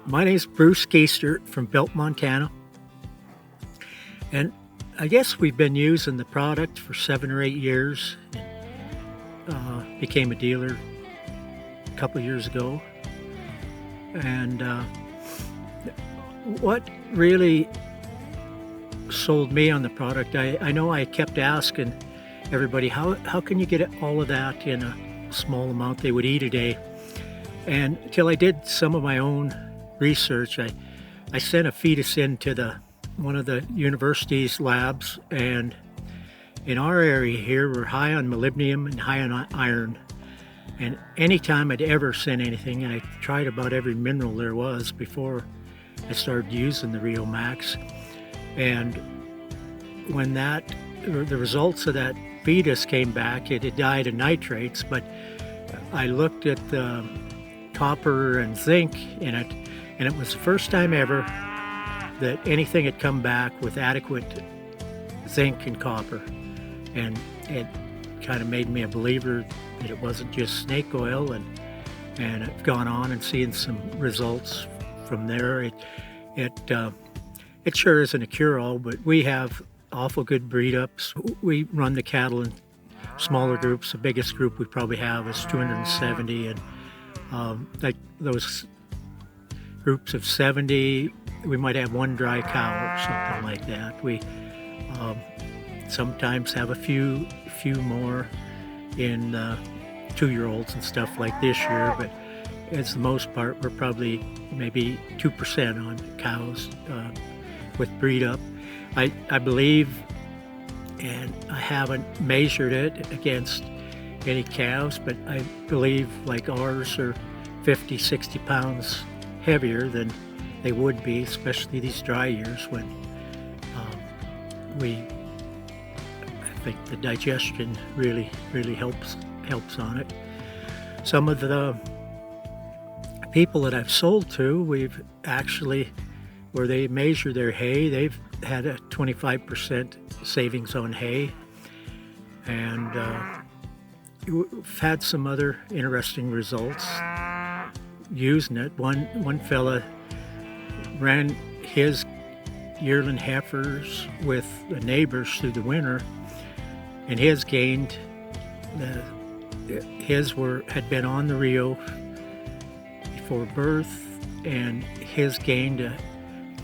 My name's Bruce Keaster from Built, Montana. And I guess we've been using the product for 7 or 8 years. Became a dealer a couple of years ago. And what really sold me on the product, I know I kept asking everybody, how can you get all of that in a small amount they would eat a day? And until I did some of my own research, I sent a fetus into one of the university's labs, and in our area here, we're high on molybdenum and high on iron. And anytime I'd ever sent anything, and I tried about every mineral there was before I started using the Riomax. And when the results of that fetus came back, it had died of nitrates, but I looked at the copper and zinc in it, and it was the first time ever that anything had come back with adequate zinc and copper. And it kind of made me a believer that it wasn't just snake oil, and I've gone on and seen some results from there. It sure isn't a cure-all, but we have awful good breed-ups. We run the cattle in smaller groups. The biggest group we probably have is 270, and like those groups of 70, we might have one dry cow or something like that. We sometimes have a few more in 2-year-olds and stuff like this year, but it's the most part, we're probably maybe 2% on cows with breed up. I believe, and I haven't measured it against any calves, but I believe like ours are 50, 60 pounds heavier than they would be, especially these dry years when I think the digestion really helps on it. Some of the people that I've sold to, we've actually, where they measure their hay, they've had a 25% savings on hay. And we've had some other interesting results using it. One fella ran his yearling heifers with the neighbors through the winter, and his gained, had been on the Rio before birth, and his gained a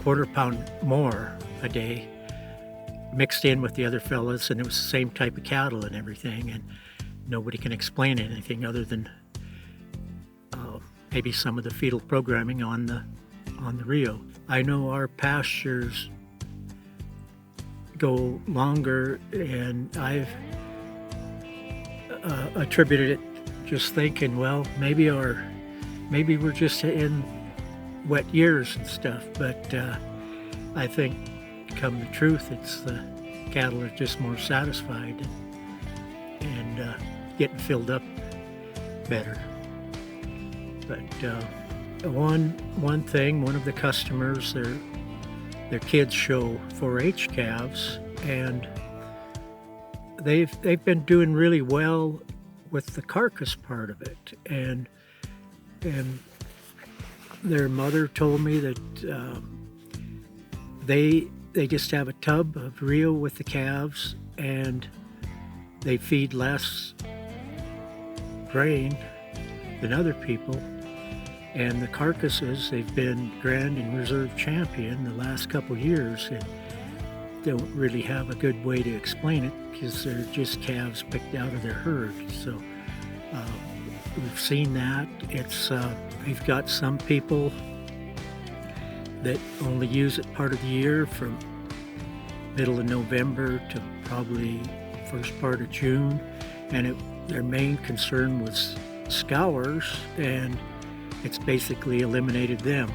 quarter pound more a day mixed in with the other fellas, and it was the same type of cattle and everything, and nobody can explain anything other than maybe some of the fetal programming on the Rio. I know our pastures go longer, and I've attributed it just thinking, well, maybe we're just in wet years and stuff, but I think come the truth, it's the cattle are just more satisfied and getting filled up better. But one thing, one of the customers, their kids show 4-H calves, and they've been doing really well with the carcass part of it, and their mother told me that they just have a tub of Rio with the calves, and they feed less grain than other people. And the carcasses, they've been Grand and Reserve Champion the last couple years, and don't really have a good way to explain it because they're just calves picked out of their herd. So we've seen that. We've got some people that only use it part of the year from middle of November to probably first part of June, and their main concern was scours, and it's basically eliminated them.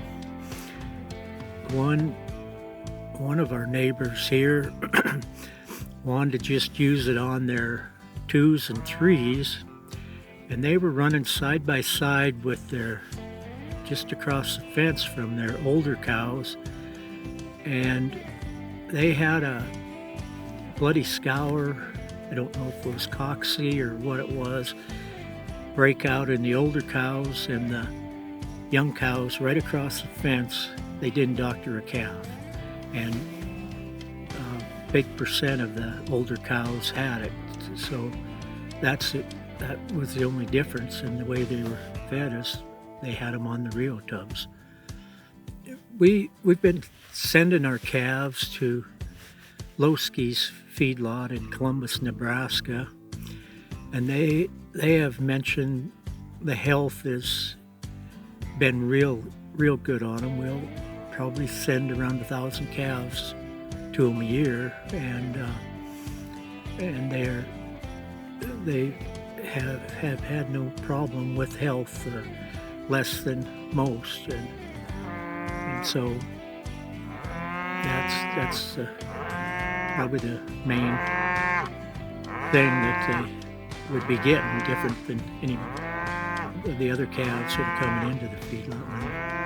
One of our neighbors here wanted to just use it on their 2s and 3s, and they were running side by side with just across the fence from their older cows, and they had a bloody scour, I don't know if it was cocci or what it was, break out in the older cows, and young cows right across the fence. They didn't doctor a calf, and a big percent of the older cows had it. So that's it. That was the only difference in the way they were fed, is they had them on the Rio tubs. We've been sending our calves to Lowski's feedlot in Columbus, Nebraska, and they have mentioned the health has been real good on them. We'll probably send around 1,000 calves to them a year, and they have had no problem with health, or less than most, and so that's probably the main thing that they would be getting, different than any of the other calves that are coming into the feedlot now.